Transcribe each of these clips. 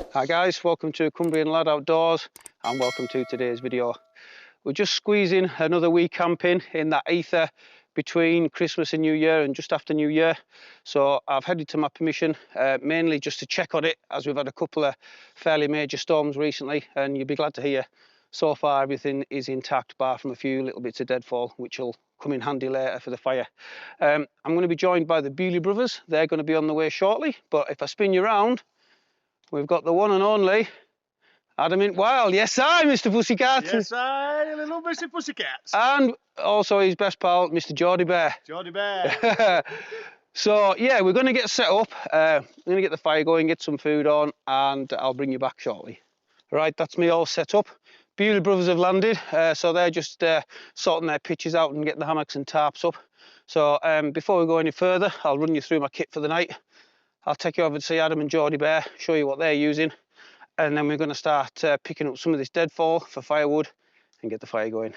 Hi guys, welcome to Cumbrian Lad Outdoors and welcome to today's video. We're just squeezing another week camping in that ether between Christmas and New Year and just after New Year. So I've headed to my permission mainly just to check on it, as we've had a couple of fairly major storms recently, and you'll be glad to hear so far everything is intact bar from a few little bits of deadfall which will come in handy later for the fire. I'm going to be joined by the Bewley brothers. They're going to be on the way shortly, but if I spin you around, we've got the one and only Adam in Wild. Yes, I, Mr. Pussycat. Yes, I little Mr. Pussycats. And also his best pal, Mr. Geordie Bear. Geordie Bear. So, yeah, we're going to get set up. I'm going to get the fire going, get some food on, and I'll bring you back shortly. Right, that's me all set up. Bewley brothers have landed, so they're just sorting their pitches out and getting the hammocks and tarps up. So before we go any further, I'll run you through my kit for the night. I'll take you over to see Adam and Geordie Bear, show you what they're using, and then we're going to start picking up some of this deadfall for firewood and get the fire going.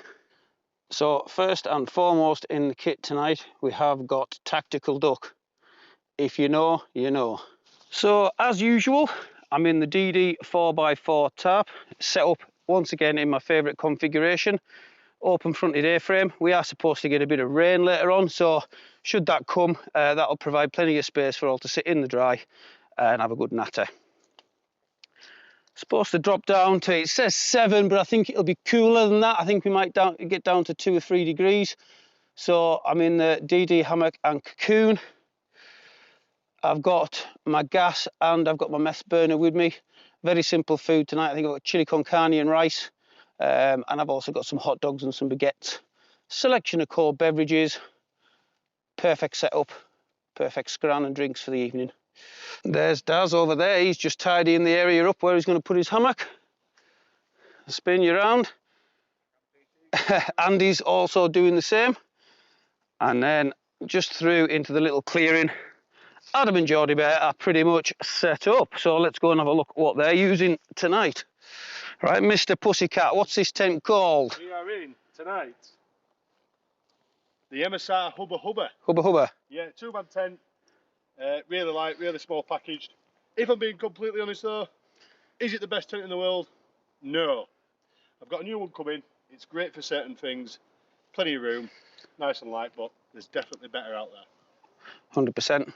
So first and foremost in the kit tonight, we have got Tactical Duck. If you know, you know. So as usual, I'm in the DD 4x4 tarp, set up once again in my favourite configuration. Open fronted A-frame. We are supposed to get a bit of rain later on, so should that come, that'll provide plenty of space for all to sit in the dry and have a good natter. Supposed to drop down to, it says 7, but I think it'll be cooler than that. I think we might get down to 2 or 3 degrees. So I'm in the DD hammock and Cocoon. I've got my gas and I've got my meth burner with me. Very simple food tonight. I think I've got chili con carne and rice. And I've also got some hot dogs and some baguettes. Selection of cold beverages. Perfect setup. Perfect scran and drinks for the evening. There's Daz over there. He's just tidying the area up where he's going to put his hammock. Spin you around. Andy's also doing the same. And then just through into the little clearing, Adam and Geordie Bear are pretty much set up. So let's go and have a look at what they're using tonight. Right, Mr. Pussycat, what's this tent called? We are in tonight the MSR Hubba Hubba. Hubba Hubba. Yeah, 2-man tent. Really light, really small packaged. If I'm being completely honest though, is it the best tent in the world? No. I've got a new one coming. It's great for certain things. Plenty of room, nice and light, but there's definitely better out there. 100%.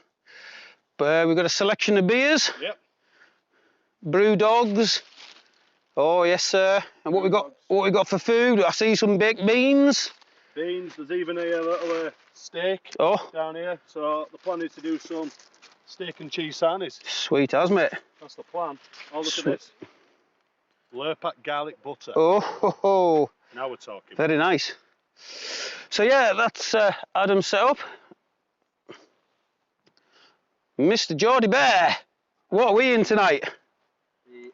But we've got a selection of beers. Yep. Brew dogs. Oh yes, sir. And what we got? What we got for food? I see some baked beans. Beans. There's even a little steak down here. So the plan is to do some steak and cheese sarnies. Sweet as, mate. That's the plan. Oh, look at this. Lurpak garlic butter. Oh, ho, ho. Now we're talking. Very nice. So yeah, that's Adam's setup. Mr. Geordie Bear, what are we in tonight? The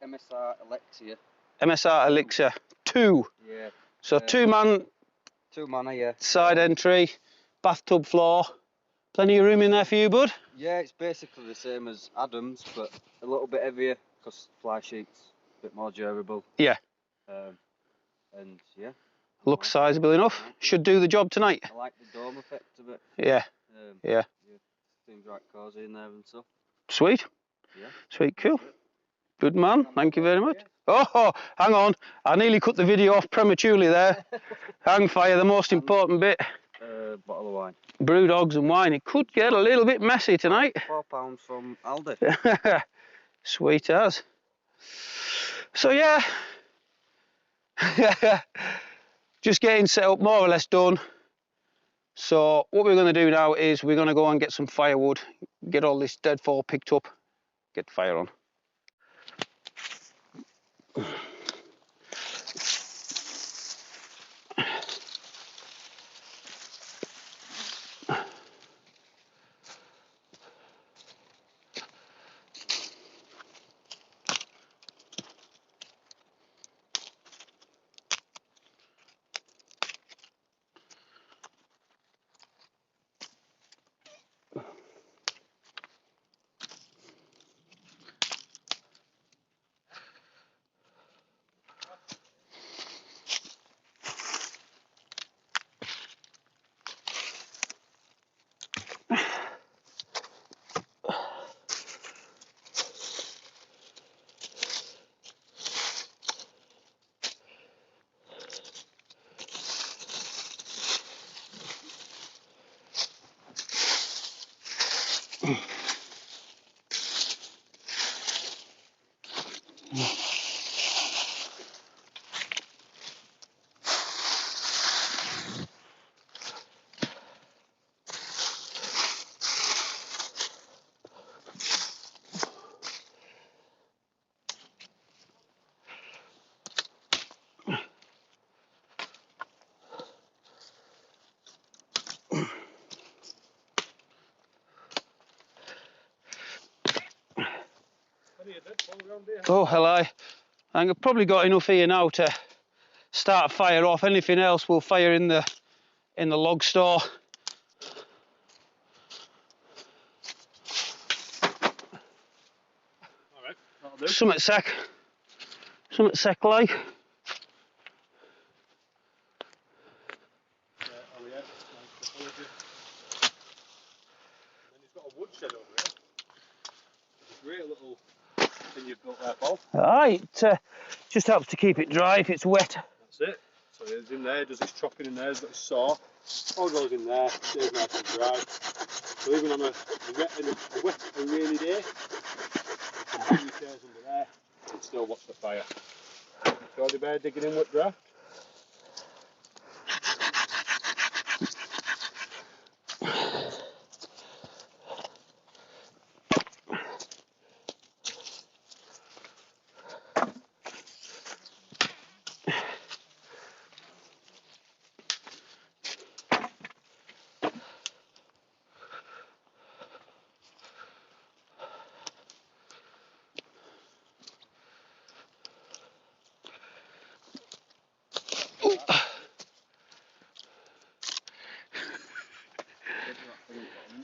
MSR Elixir. MSR Elixir 2. Yeah. So 2-man. 2-manner, yeah. Side entry, bathtub floor. Plenty of room in there for you, bud? Yeah, it's basically the same as Adam's, but a little bit heavier because fly sheets, a bit more durable. Yeah. And yeah. Looks sizable enough. Should do the job tonight. I like the dome effect of it. Yeah. Yeah. Seems right cosy in there and stuff. Sweet. Yeah. Sweet, cool. Good man, thank you very much. Oh, hang on. I nearly cut the video off prematurely there. Hang fire, the most important bit. Bottle of wine. Brew dogs and wine. It could get a little bit messy tonight. £4 from Aldi. Sweet as. So yeah. Just getting set up, more or less done. So what we're going to do now is we're going to go and get some firewood, get all this deadfall picked up, get the fire on. Oh, hello. I've probably got enough here now to start a fire off. Anything else we'll fire in the log store. Alright, that'll do. Something sec like. Oh yeah, nice topology. Then he's got a woodshed over here. It's a great little thing you've built there, Paul. Alright, just helps to keep it dry if it's wet. That's it. So he's in there, does his chopping in there, he's got his saw. All goes in there, stays nice and dry. So even on a wet and rainy day, you can hang your chairs under there and still watch the fire. Geordie Bear digging in with draft.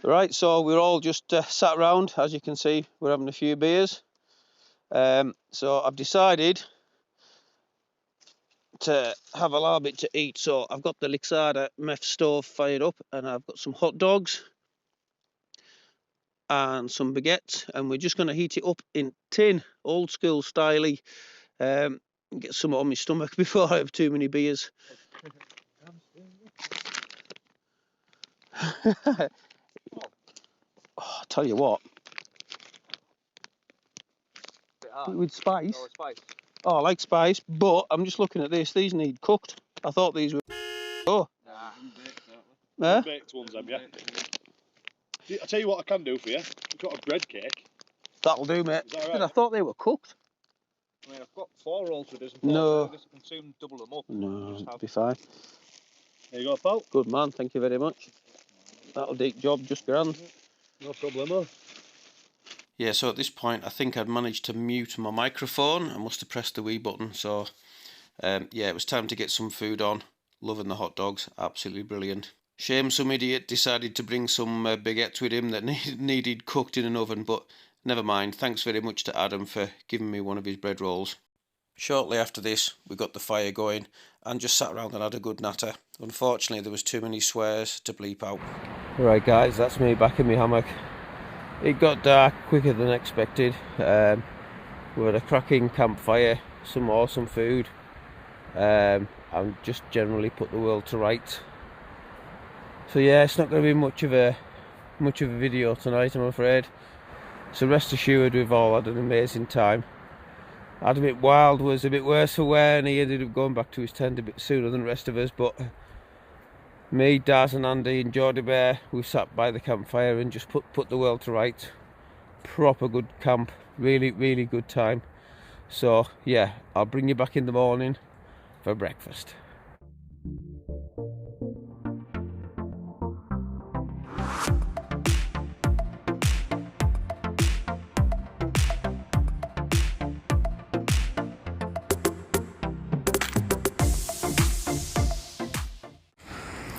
Right, so we're all just sat around. As you can see, we're having a few beers. So I've decided to have a little bit to eat. So I've got the Lixada meth stove fired up, and I've got some hot dogs and some baguettes, and we're just going to heat it up in tin, old school styley. Get some on my stomach before I have too many beers. Oh, I tell you what, with spice. Oh, spice. Oh, I like spice, but I'm just looking at this. These need cooked. I thought these were. Oh, Nah, baked ones, have you? I'll tell you what I can do for you. I've got a bread cake. that'll do, mate. Is that all right? But I thought they were cooked. I mean, I've got 4 rolls with this and 4 No. I guess I can soon double them up. No, Just it'll have- be fine. There you go, pal. Good man, thank you very much. That'll do the job just grand. No problemo. Yeah, so at this point I think I'd managed to mute my microphone. I must have pressed the wee button. So yeah, it was time to get some food on. Loving the hot dogs, absolutely brilliant. Shame some idiot decided to bring some baguettes with him that needed cooked in an oven, but never mind. Thanks very much to Adam for giving me one of his bread rolls. Shortly after this, we got the fire going and just sat around and had a good natter. Unfortunately, there was too many swears to bleep out. Right guys, that's me back in my hammock. It got dark quicker than expected. We had a cracking campfire, some awesome food, and just generally put the world to rights. So yeah, it's not going to be much of a video tonight, I'm afraid. So rest assured, we've all had an amazing time. Adam It Wild was a bit worse for wear, and he ended up going back to his tent a bit sooner than the rest of us, but me, Daz and Andy and Geordie Bear, we sat by the campfire and just put the world to rights. Proper good camp, really good time. So yeah, I'll bring you back in the morning for breakfast.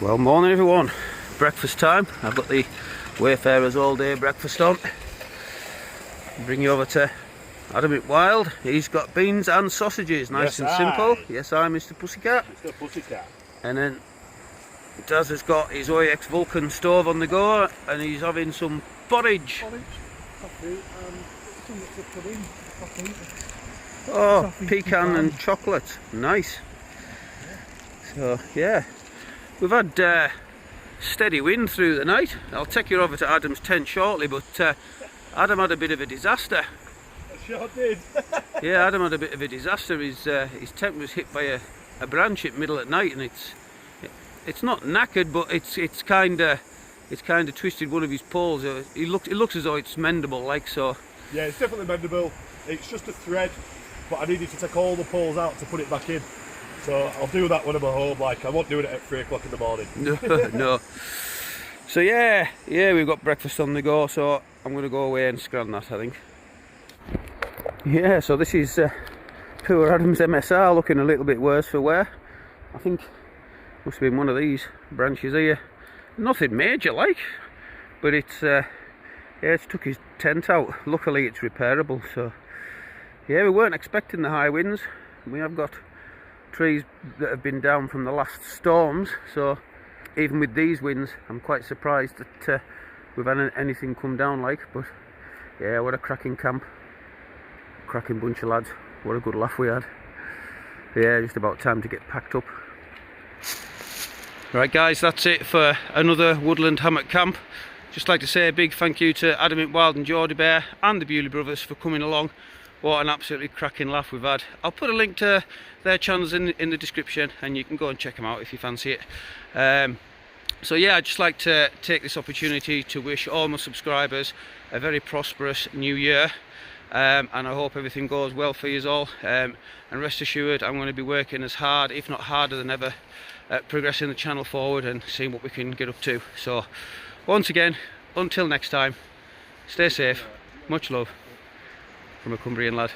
Well, morning everyone, breakfast time. I've got the Wayfarers all day breakfast on. Bring you over to Adam It Wild. He's got beans and sausages, nice and simple. Yes, I'm Mr. Pussycat. Mr. Pussycat. And then Daz has got his OX Vulcan stove on the go, and he's having some porridge. Coffee, some pudding, coffee. Oh, pecan and chocolate, nice. So yeah, we've had steady wind through the night. I'll take you over to Adam's tent shortly, but Adam had a bit of a disaster. Sure did. Yeah, Adam had a bit of a disaster. His tent was hit by a branch at middle at night, and it's not knackered, but it's kind of twisted one of his poles. It looks as though it's mendable, like so. Yeah, it's definitely mendable. It's just a thread, but I needed to take all the poles out to put it back in. So I'll do that when I'm at home. Like, I won't do it at 3 o'clock in the morning. No. So yeah, we've got breakfast on the go. So I'm going to go away and scran that, I think. Yeah, so this is poor Adam's MSR looking a little bit worse for wear. I think must have been one of these branches here. Nothing major, like, but it's took his tent out. Luckily it's repairable. So yeah, we weren't expecting the high winds. We have got trees that have been down from the last storms, so even with these winds I'm quite surprised that we've had anything come down, like. But yeah, what a cracking camp, cracking bunch of lads, what a good laugh we had. Yeah, just about time to get packed up. Right guys, that's it for another Woodland hammock camp. Just like to say a big thank you to Adam Wild and Geordie Bear and the Bewley brothers for coming along. What an absolutely cracking laugh we've had. I'll put a link to their channels in the description, and you can go and check them out if you fancy it. So yeah, I'd just like to take this opportunity to wish all my subscribers a very prosperous new year, and I hope everything goes well for you all. And rest assured, I'm going to be working as hard, if not harder than ever, at progressing the channel forward and seeing what we can get up to. So once again, until next time, stay safe, much love from a Cumbrian lad.